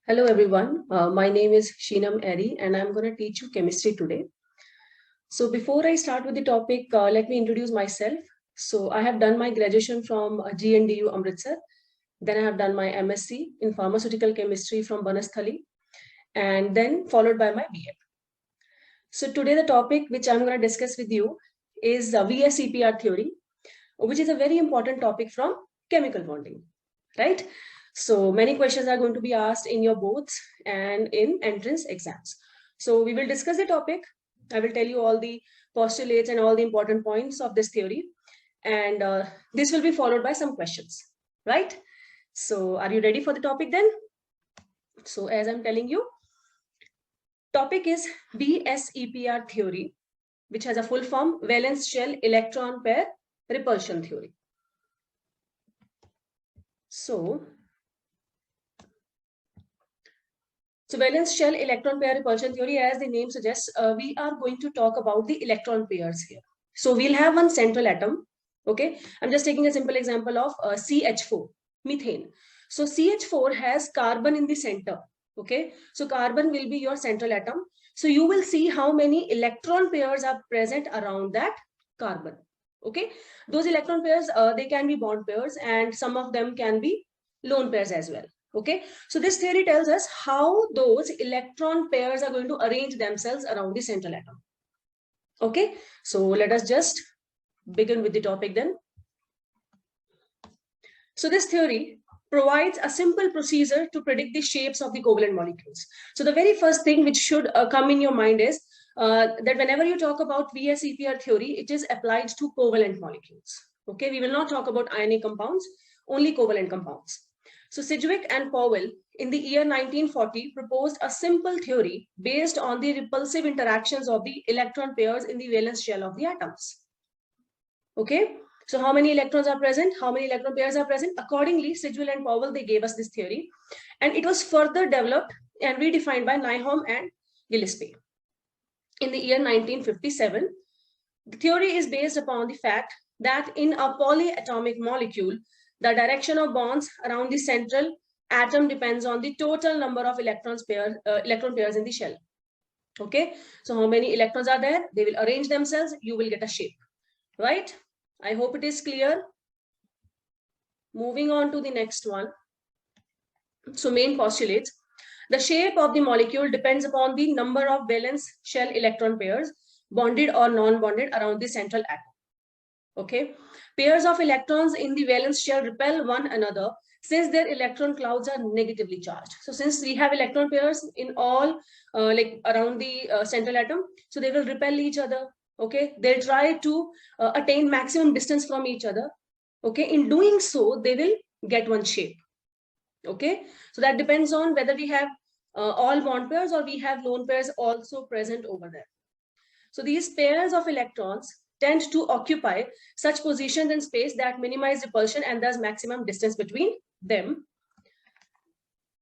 Hello everyone, my name is Sheenam Arey and I'm going to teach you chemistry today. So before I start with the topic, let me introduce myself. So I have done my graduation from GNDU Amritsar. Then I have done my MSc in pharmaceutical chemistry from Banasthali and then followed by my BA. So today the topic which I'm going to discuss with you is VSEPR theory, which is a very important topic from chemical bonding, right? So many questions are going to be asked in your boards and in entrance exams. So we will discuss the topic. I will tell you all the postulates and all the important points of this theory. And this will be followed by some questions, right? So are you ready for the topic then? So as I'm telling you, topic is VSEPR theory, which has a full form, valence shell electron pair repulsion theory. So valence shell electron pair repulsion theory, as the name suggests, we are going to talk about the electron pairs here. So we'll have one central atom. Okay, I'm just taking a simple example of CH4, methane. So CH4 has carbon in the center. Okay, so carbon will be your central atom. So you will see how many electron pairs are present around that carbon. Okay, those electron pairs, they can be bond pairs and some of them can be lone pairs as well. Okay, so this theory tells us how those electron pairs are going to arrange themselves around the central atom. Okay, so let us just begin with the topic then. So this theory provides a simple procedure to predict the shapes of the covalent molecules. So the very first thing which should come in your mind is that whenever you talk about VSEPR theory, it is applied to covalent molecules. Okay, we will not talk about ionic compounds, only covalent compounds. So Sidgwick and Powell in the year 1940 proposed a simple theory based on the repulsive interactions of the electron pairs in the valence shell of the atoms. Okay, so how many electrons are present? How many electron pairs are present? Accordingly, Sidgwick and Powell, they gave us this theory, and it was further developed and redefined by Nyholm and Gillespie in the year 1957. The theory is based upon the fact that in a polyatomic molecule, the direction of bonds around the central atom depends on the total number of electron pairs in the shell. Okay, so how many electrons are there? They will arrange themselves. You will get a shape, right? I hope it is clear. Moving on to the next one. So main postulates. The shape of the molecule depends upon the number of valence shell electron pairs, bonded or non-bonded, around the central atom. Okay, pairs of electrons in the valence shell repel one another since their electron clouds are negatively charged. So since we have electron pairs in all like around the central atom, so they will repel each other. Okay, they'll try to attain maximum distance from each other. Okay, in doing so, they will get one shape. Okay, so that depends on whether we have all bond pairs or we have lone pairs also present over there. So these pairs of electrons tend to occupy such positions in space that minimize repulsion and thus maximum distance between them.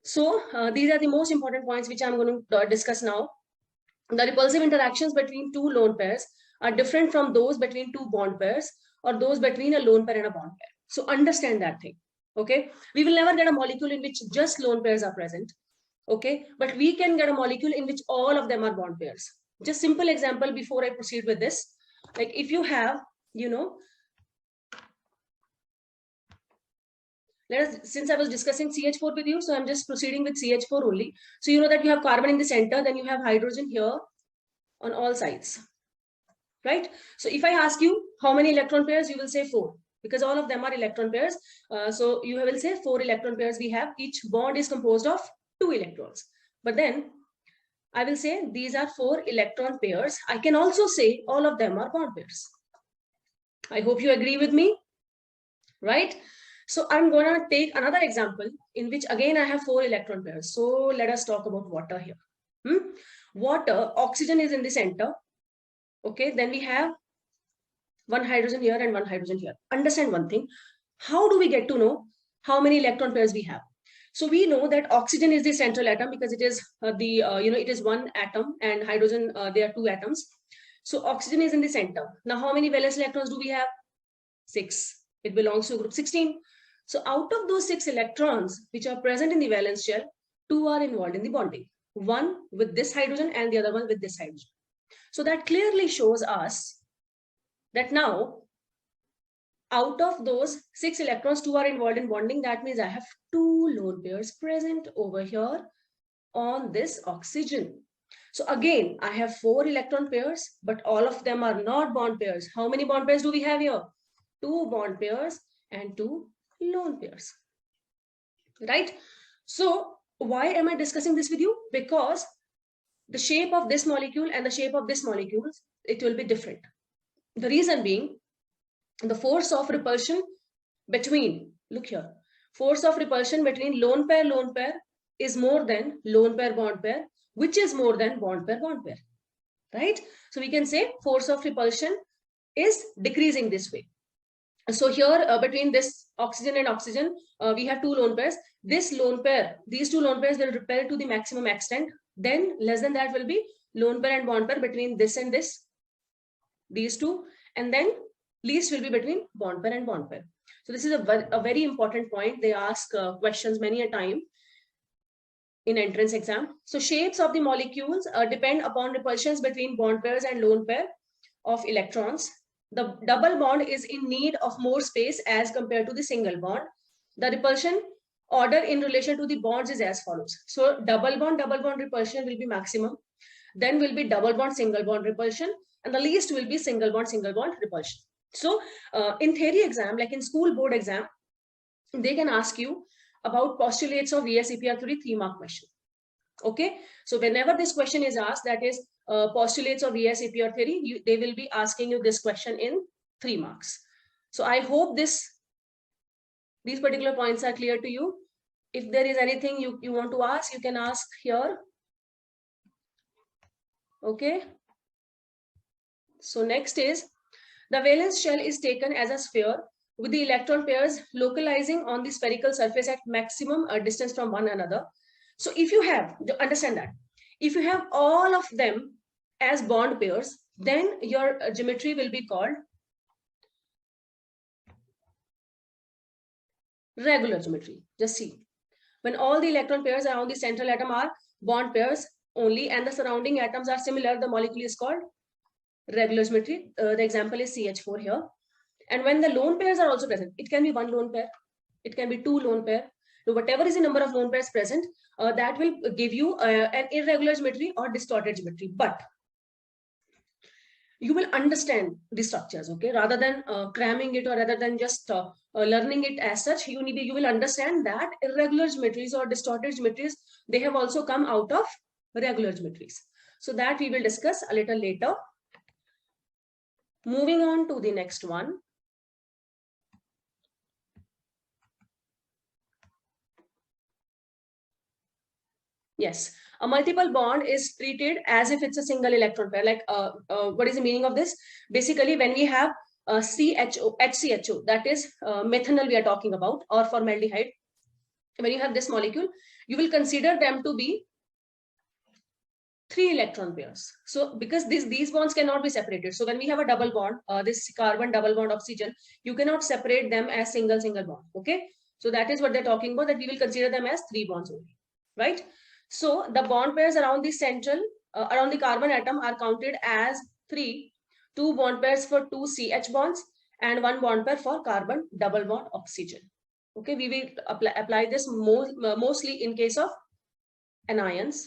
So these are the most important points which I'm going to discuss now. The repulsive interactions between two lone pairs are different from those between two bond pairs or those between a lone pair and a bond pair. So understand that thing. Okay, we will never get a molecule in which just lone pairs are present. Okay, but we can get a molecule in which all of them are bond pairs. Just simple example before I proceed with this. Like if you have, since I was discussing CH4 with you, so I'm just proceeding with CH4 only. So you know that you have carbon in the center, then you have hydrogen here on all sides, right? So if I ask you how many electron pairs, you will say 4, because all of them are electron pairs. So you will say 4 electron pairs we have. Each bond is composed of 2 electrons. But then I will say these are 4 electron pairs. I can also say all of them are bond pairs. I hope you agree with me, right? So I'm going to take another example in which again I have 4 electron pairs. So let us talk about water here. Water, oxygen is in the center. Okay, then we have one hydrogen here and one hydrogen here. Understand one thing. How do we get to know how many electron pairs we have? So we know that oxygen is the central atom because it is it is one atom, and hydrogen, there are 2 atoms. So oxygen is in the center. Now how many valence electrons do we have? 6. It belongs to group 16. So out of those 6 electrons which are present in the valence shell, two are involved in the bonding. One with this hydrogen and the other one with this hydrogen. So that clearly shows us that now out of those 6 electrons, 2 are involved in bonding. That means I have 2 lone pairs present over here on this oxygen. So again, I have 4 electron pairs, but all of them are not bond pairs. How many bond pairs do we have here? 2 bond pairs and 2 lone pairs. Right? So why am I discussing this with you? Because the shape of this molecule and the shape of this molecule, it will be different. The reason being, the force of repulsion between, look here, force of repulsion between lone pair is more than lone pair bond pair, which is more than bond pair, right? So we can say force of repulsion is decreasing this way. So here between this oxygen and oxygen, we have 2 lone pairs. This lone pair, these 2 lone pairs will repel to the maximum extent. Then less than that will be lone pair and bond pair between this and this, these 2, and then least will be between bond pair and bond pair. So this is a very important point. They ask questions many a time in entrance exam. So shapes of the molecules depend upon repulsions between bond pairs and lone pair of electrons. The double bond is in need of more space as compared to the single bond. The repulsion order in relation to the bonds is as follows. So double bond repulsion will be maximum. Then will be double bond, single bond repulsion. And the least will be single bond repulsion. So in theory exam, like in school board exam, they can ask you about postulates of VSEPR theory 3-mark question. Okay. So whenever this question is asked, that is postulates of VSEPR theory, they will be asking you this question in 3 marks. So I hope these particular points are clear to you. If there is anything you want to ask, you can ask here. Okay. So next is, the valence shell is taken as a sphere with the electron pairs localizing on the spherical surface at maximum distance from one another. So if you have, understand that, if you have all of them as bond pairs, then your geometry will be called regular geometry. Just see, when all the electron pairs around the central atom are bond pairs only and the surrounding atoms are similar, the molecule is called regular geometry. The example is CH4 here. And when the lone pairs are also present, it can be 1 lone pair, it can be 2 lone pair. So whatever is the number of lone pairs present, that will give you an irregular geometry or distorted geometry. But you will understand the structures, okay, rather than cramming it, or rather than just learning it as such. You will understand that irregular geometries or distorted geometries, they have also come out of regular geometries. So that we will discuss a little later. Moving on to the next one. Yes, a multiple bond is treated as if it's a single electron pair. Like, what is the meaning of this? Basically, when we have HCHO, that is methanol we are talking about, or formaldehyde. When you have this molecule, you will consider them to be 3 electron pairs. So because these bonds cannot be separated. So when we have a double bond, this carbon double bond oxygen, you cannot separate them as single bond. Okay. So that is what they're talking about, that we will consider them as 3 bonds only, right? So the bond pairs around the central, around the carbon atom are counted as 3, 2 bond pairs for 2 CH bonds and 1 bond pair for carbon double bond oxygen. Okay, we will apply this mostly in case of anions.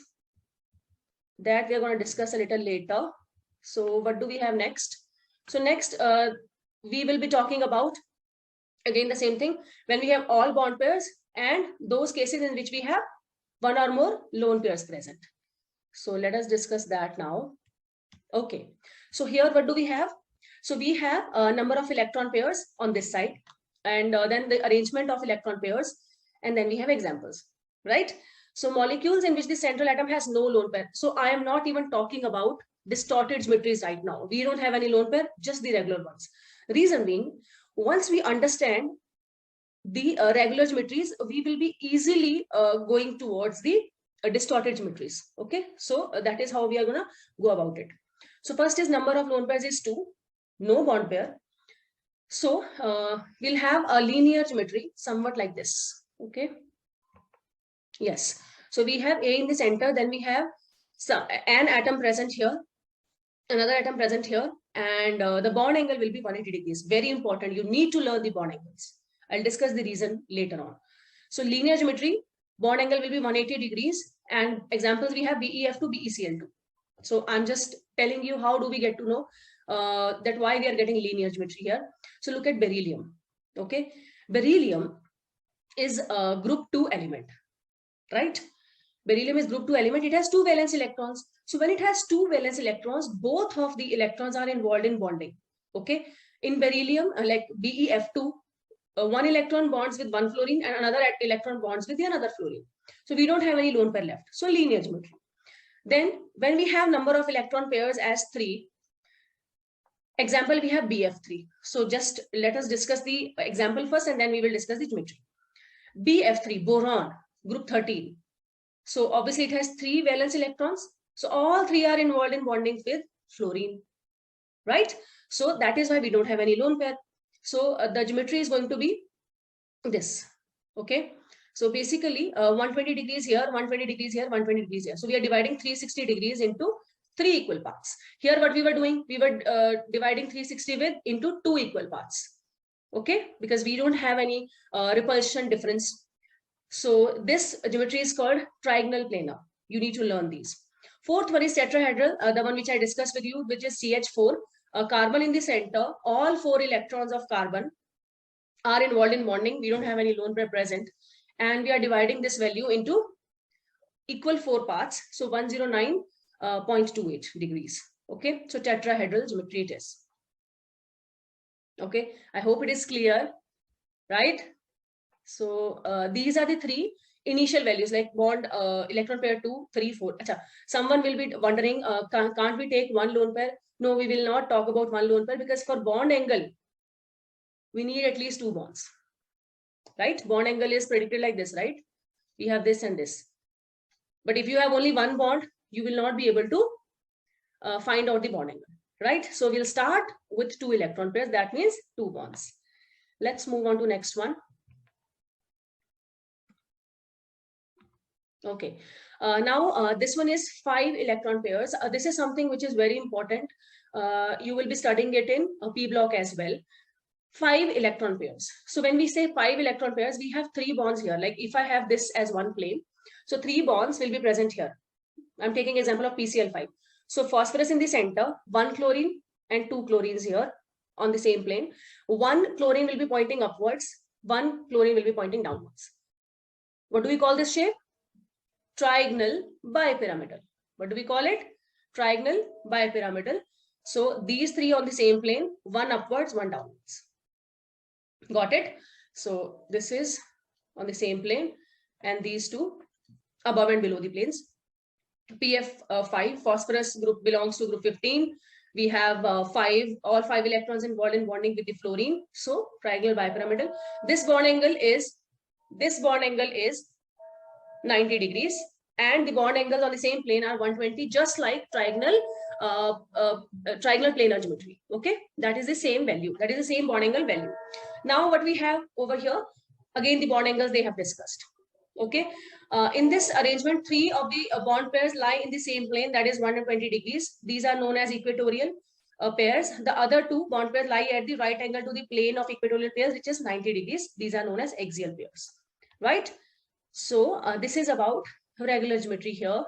That we are going to discuss a little later. So what do we have next? So next, we will be talking about, again, the same thing, when we have all bond pairs and those cases in which we have 1 or more lone pairs present. So let us discuss that now. Okay. So here, what do we have? So we have a number of electron pairs on this side, and then the arrangement of electron pairs, and then we have examples, right? So molecules in which the central atom has no lone pair. So I am not even talking about distorted geometries right now. We don't have any lone pair, just the regular ones. Reason being, once we understand the regular geometries, we will be easily going towards the distorted geometries. Okay, so that is how we are going to go about it. So first is number of lone pairs is 2, no bond pair. So we'll have a linear geometry somewhat like this. Okay. Yes. So we have A in the center, then we have an atom present here, another atom present here, and the bond angle will be 180 degrees. Very important. You need to learn the bond angles. I'll discuss the reason later on. So linear geometry, bond angle will be 180 degrees, and examples we have BeF2, BeCl2. So I'm just telling you how do we get to know that why we are getting linear geometry here. So look at beryllium. Okay, beryllium is a group 2 element, right? Beryllium is group 2 element. It has 2 valence electrons. So when it has 2 valence electrons, both of the electrons are involved in bonding. Okay, in beryllium, like BeF2, one electron bonds with one fluorine and another electron bonds with the another fluorine. So we don't have any lone pair left. So linear geometry. Then when we have number of electron pairs as 3, example we have BF3. So just let us discuss the example first and then we will discuss the geometry. BF3, boron, group 13. So obviously it has 3 valence electrons. So all 3 are involved in bonding with fluorine, right? So that is why we don't have any lone pair. So the geometry is going to be this, okay? So basically 120 degrees here, 120 degrees here, 120 degrees here. So we are dividing 360 degrees into 3 equal parts. Here what we were doing, we were dividing 360 into 2 equal parts, okay? Because we don't have any repulsion difference. So this geometry is called trigonal planar. You need to learn these. Fourth one is tetrahedral, the one which I discussed with you, which is CH4. Carbon in the center, all 4 electrons of carbon are involved in bonding. We don't have any lone pair present. And we are dividing this value into equal 4 parts. So 109.28 degrees. Okay, so tetrahedral geometry it is. Okay, I hope it is clear, right? So these are the 3 initial values like bond, electron pair 2, 3, 4. Achha, someone will be wondering, can't we take one lone pair? No, we will not talk about one lone pair because for bond angle, we need at least 2 bonds, right? Bond angle is predicted like this, right? We have this and this. But if you have only one bond, you will not be able to find out the bond angle, right? So we'll start with 2 electron pairs. That means 2 bonds. Let's move on to next one. Okay, now this one is 5 electron pairs. This is something which is very important. You will be studying it in a P block as well. 5 electron pairs. So when we say 5 electron pairs, we have 3 bonds here. Like if I have this as one plane, so 3 bonds will be present here. I'm taking example of PCl5. So phosphorus in the center, 1 chlorine and 2 chlorines here on the same plane. 1 chlorine will be pointing upwards, 1 chlorine will be pointing downwards. What do we call this shape? Trigonal bipyramidal. What do we call it? Trigonal bipyramidal. So these 3 on the same plane, 1 upwards, 1 downwards. Got it? So this is on the same plane and these 2 above and below the planes. PF5, phosphorus group belongs to group 15. We have all 5 electrons involved in bonding with the fluorine. So trigonal bipyramidal. This bond angle is 90 degrees and the bond angles on the same plane are 120, just like trigonal planar geometry. Okay, that is the same value. That is the same bond angle value. Now what we have over here, again the bond angles they have discussed. Okay, in this arrangement, 3 of the bond pairs lie in the same plane, that is 120 degrees. These are known as equatorial pairs. The other 2 bond pairs lie at the right angle to the plane of equatorial pairs, which is 90 degrees. These are known as axial pairs, right? So this is about regular geometry here.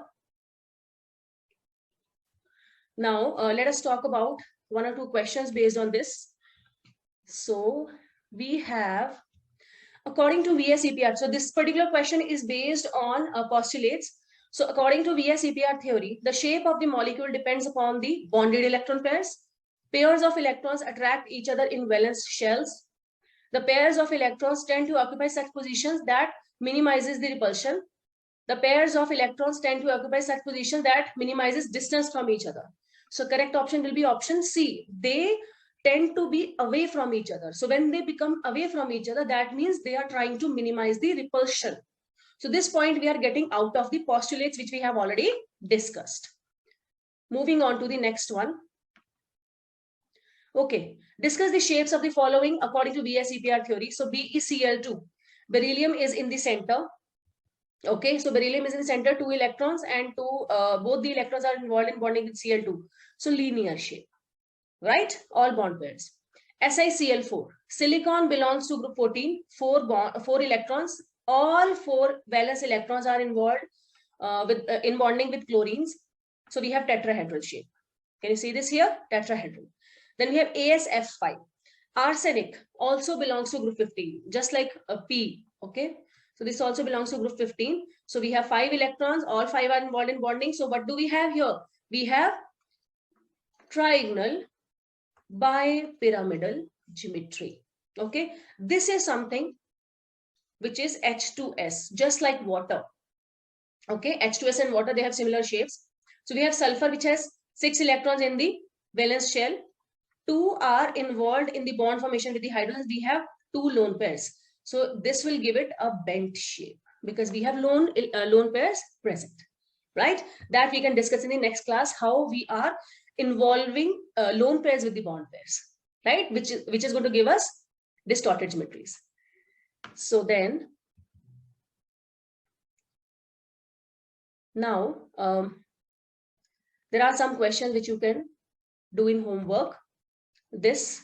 Now let us talk about 1 or 2 questions based on this. So we have, according to VSEPR, so this particular question is based on postulates. So according to VSEPR theory, the shape of the molecule depends upon the bonded electron pairs. Pairs of electrons attract each other in valence shells. The pairs of electrons tend to occupy such positions that minimizes the repulsion. The pairs of electrons tend to occupy such positions that minimizes distance from each other. So correct option will be option C. They tend to be away from each other. So when they become away from each other, that means they are trying to minimize the repulsion. So this point we are getting out of the postulates which we have already discussed. Moving on to the next one. Okay, discuss the shapes of the following according to VSEPR theory. So BeCl2, beryllium is in the center. Okay, so beryllium is in the center, 2 electrons, and both the electrons are involved in bonding with Cl2. So linear shape, right? All bond pairs. SiCl4. Silicon belongs to group 14, 4 electrons. All 4 valence electrons are involved in bonding with chlorines. So we have tetrahedral shape. Can you see this here? Tetrahedral. Then we have AsF5. Arsenic also belongs to group 15, just like a P. Okay. So this also belongs to group 15. So we have 5 electrons, all 5 are involved in bonding. So what do we have here? We have trigonal bipyramidal geometry. Okay. This is something which is H2S, just like water. Okay. H2S and water, they have similar shapes. So we have sulfur, which has 6 electrons in the valence shell. 2 are involved in the bond formation with the hydrogens. We have 2 lone pairs. So this will give it a bent shape because we have lone pairs present, right? That we can discuss in the next class, how we are involving lone pairs with the bond pairs, right? Which is going to give us distorted geometries. So then, now there are some questions which you can do in homework. This,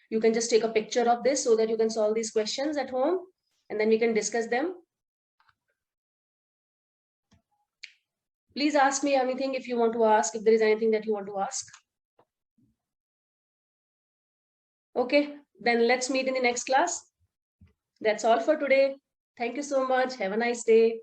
you can just take a picture of this so that you can solve these questions at home, and then we can discuss them. Please ask me anything if you want to ask, if there is anything that you want to ask. Okay, then let's meet in the next class. That's all for today. Thank you so much. Have a nice day.